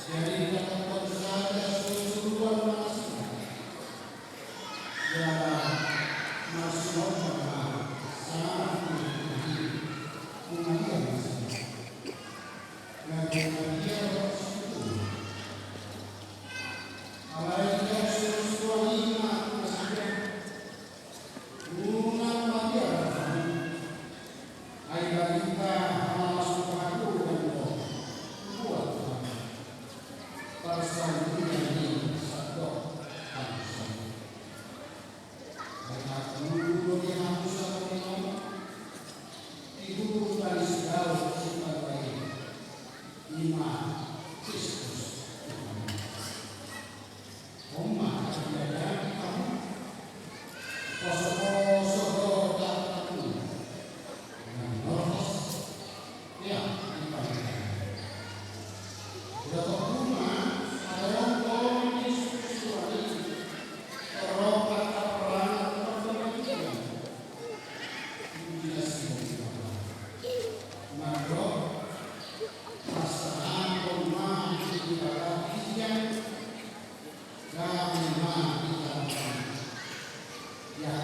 Jadi dapat saja seluruh manusia yang masih sangat tinggi kemudian dan kemudian bersekutu awalnya seluruh lima manusia guna manusia agar kita masuk aku dan buat perasaan ini satu bangsa. Banyak guru yang harus mengenal ibu dari segala sifat baik iman Kristus. Oma ada kamu kosong tak tahu dengan nafas ya dipanggil. Berapa rumah ada yang kondisi seksual terrobat perang atau perang jelas maka pasangan rumah di dalam yang ramah di dalam ya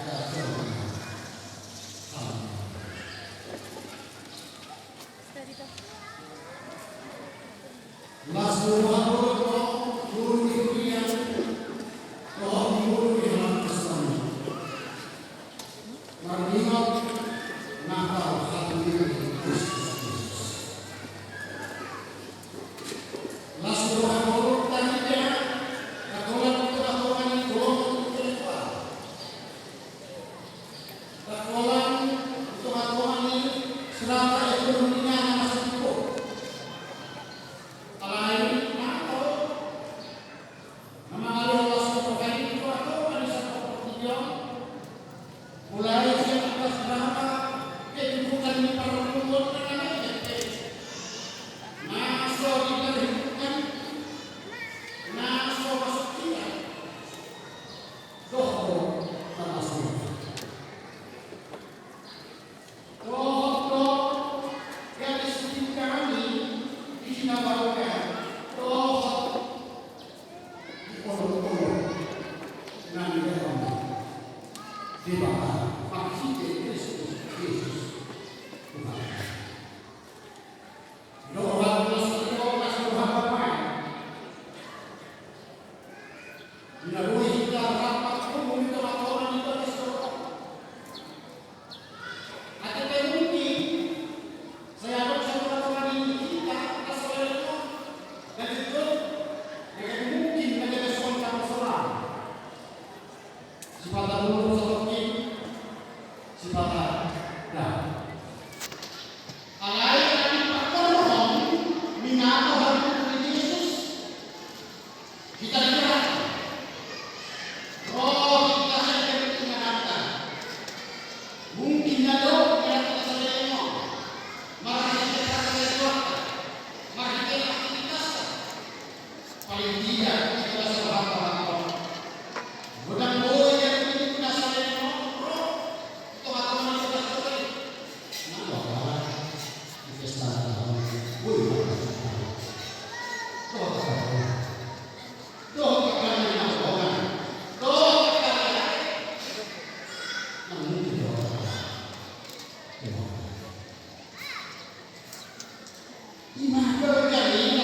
terjadi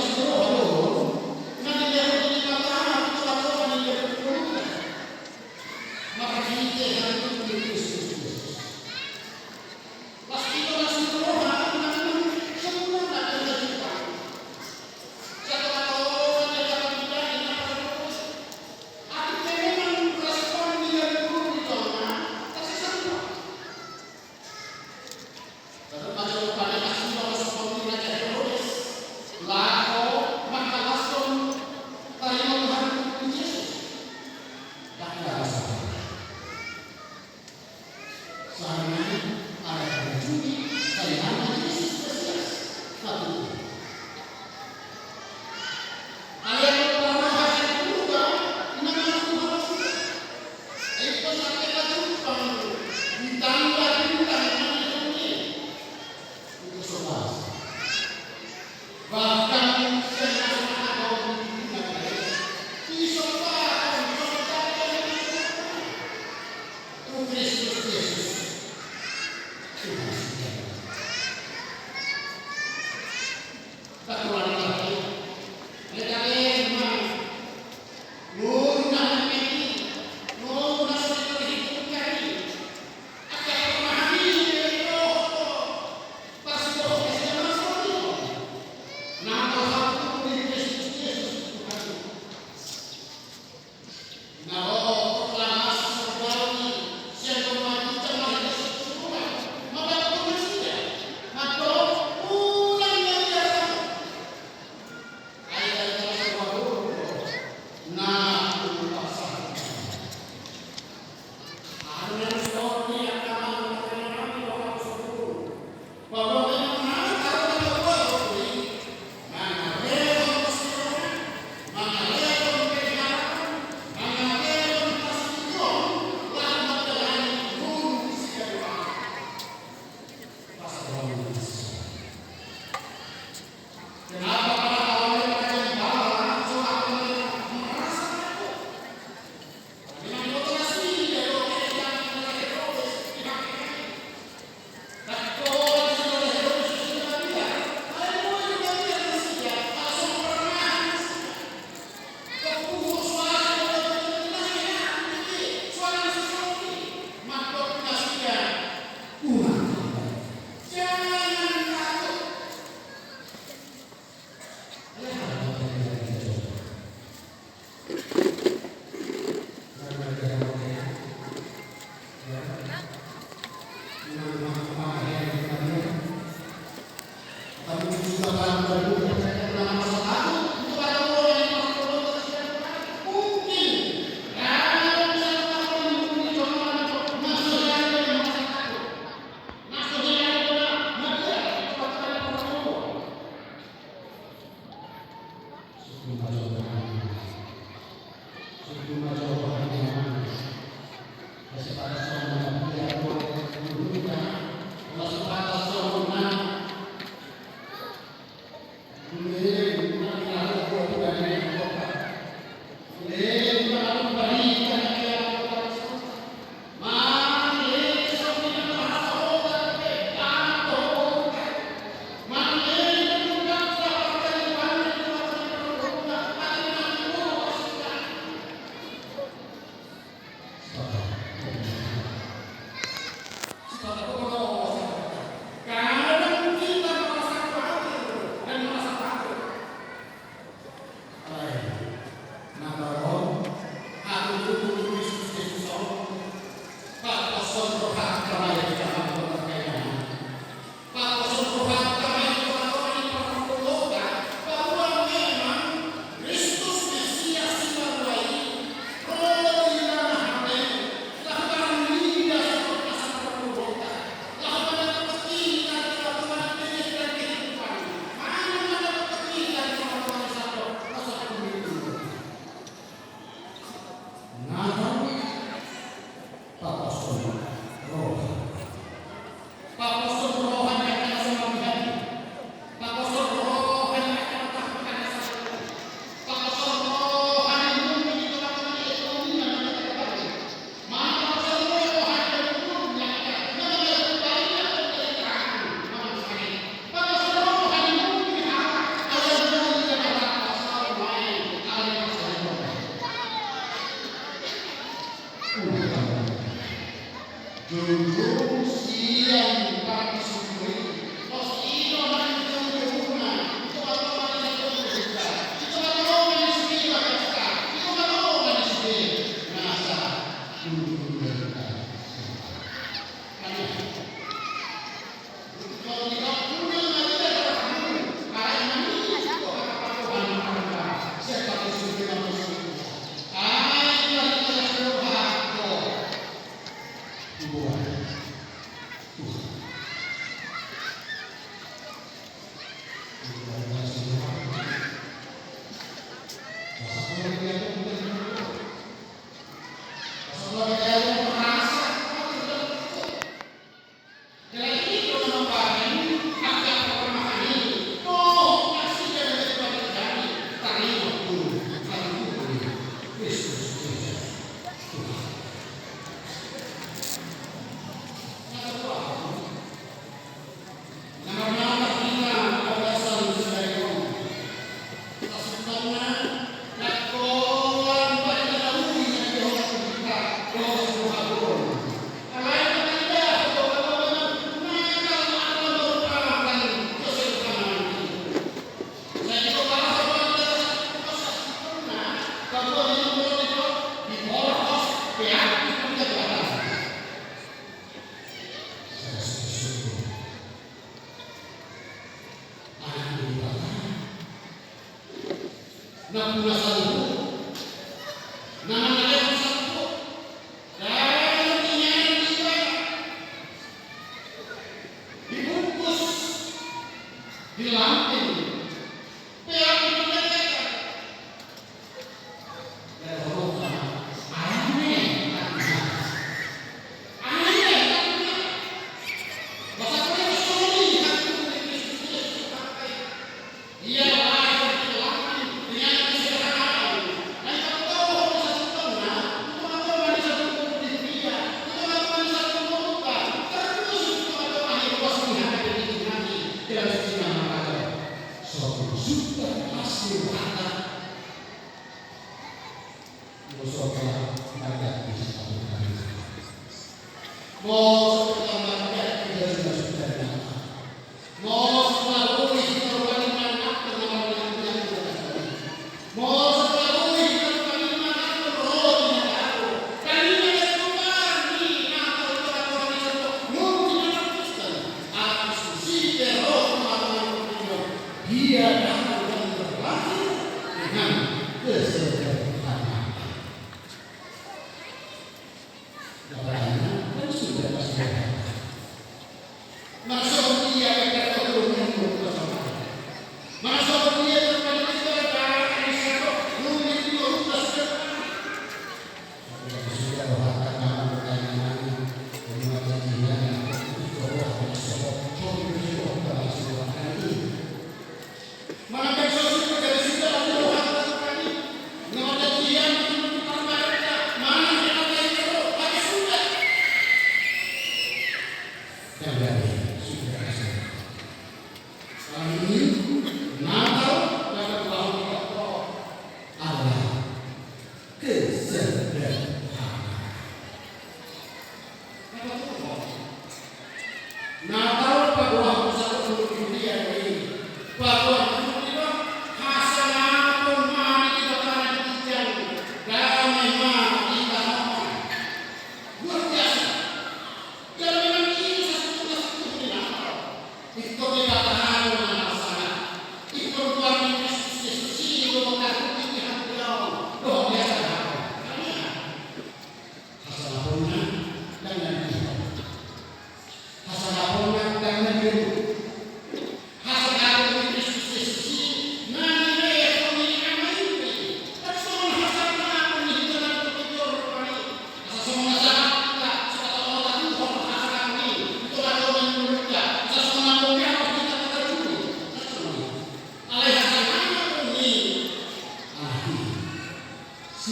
Mana seperti dia terpilih sebagai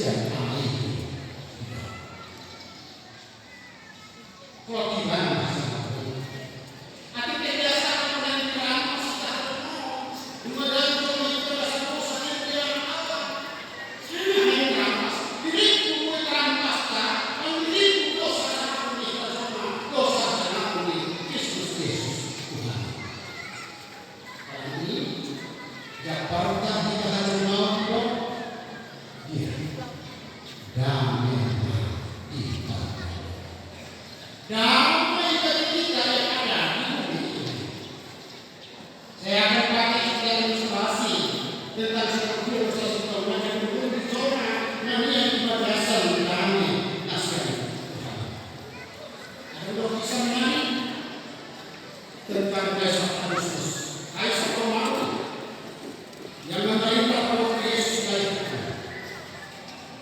siang hari itu. Kalau gimana sih? Ati kebiasaan dengan keramas tak kemudian itu rasa sakit yang awal. Ini keramas, diriku keramas tak, diriku dosa ampuni bersama dosa ampuni Kristus Yesus Tuhan. Ini Jakarta tidak hanya mampu dia damai kita. Damai bagi kita yang ada di bumi ini. Saya akan pakai sekian ilustrasi tentang seperti proses utama yang belum dicoba namanya ibadah damai naskah Tuhan. Ada dua kisah menarik tentang besok Agustus. Kaisar Romawi yang memerintah bahwa Yesus dilahirkan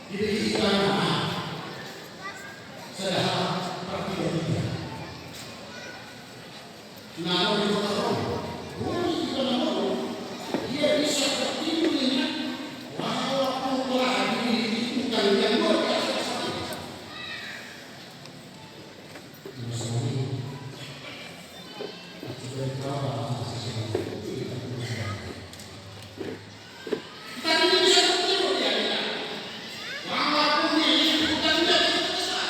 diberi nama Saudara Pertiga. Nama di kota Roma, Roma di kota Roma, dia bisa bertindak walaupun telah dididikan yang luar biasa sekali. Tapi ini bisa bertiru dia bilang, walaupun dia bukan dari besar.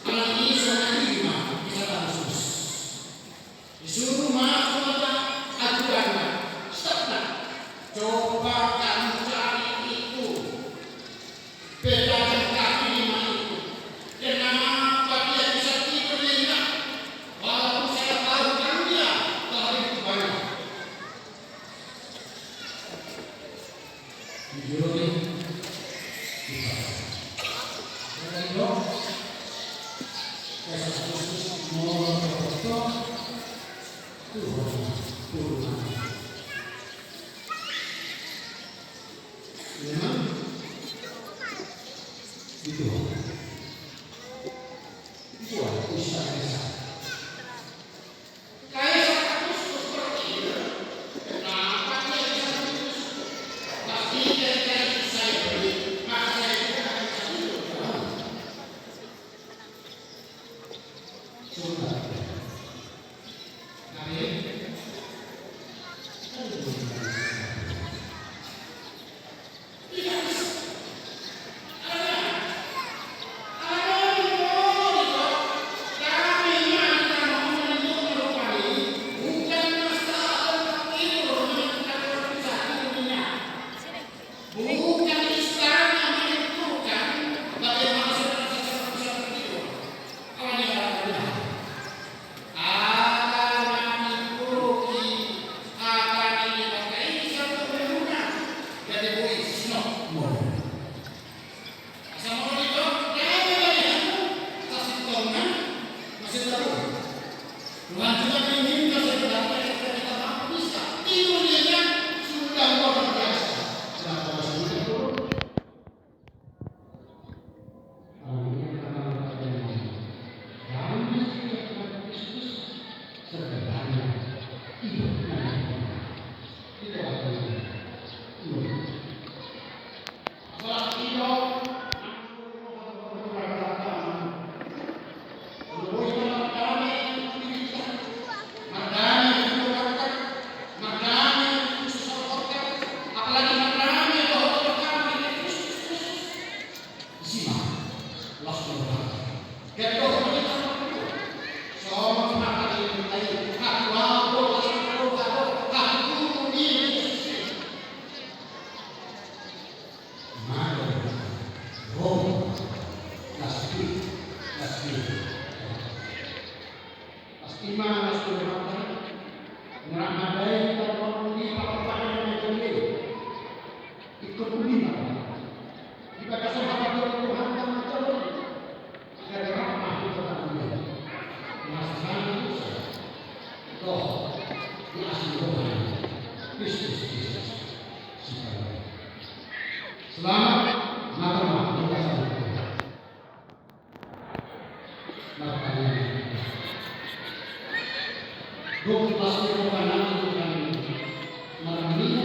Anak ini sangat lima bisa Yesus. Disuruh masuk kepada aturannya. Stoplah. Coba kamu cari itu. Bedakan kaki lima itu. Kenapa dia bisa tidur nyenyak? Walaupun saya tahu kan dia telah hidup banyak. Video ini kita. Yesus mau berdoa Tuhan. Memang itu usaha. Kaisar Agustus berpikir, kenapa dia bisa begitu? Pasti dari saya beri, maka saya juga akan bisa hidup. Coba. Bukan istana menentukan bagaimana seorang bisa bertidur. Kalau dia benar, akan mengikuti akan ini pakai satu bangunan. Jadi boleh snok boleh. Sama itu, jangan lihat kasih tongan masih terus. Tuhan juga menginginkan sebenarnya kita mampu bisa tidurnya sudah luar biasa. Selamat malam. Malam ini,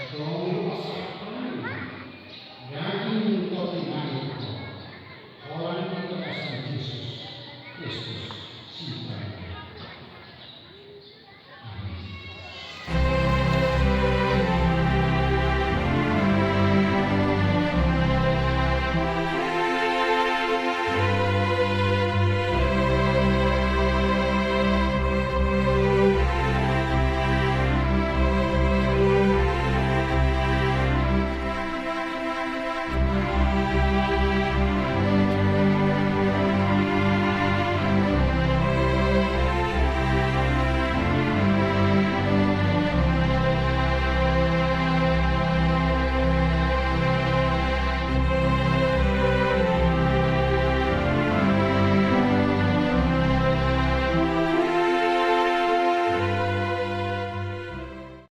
Atau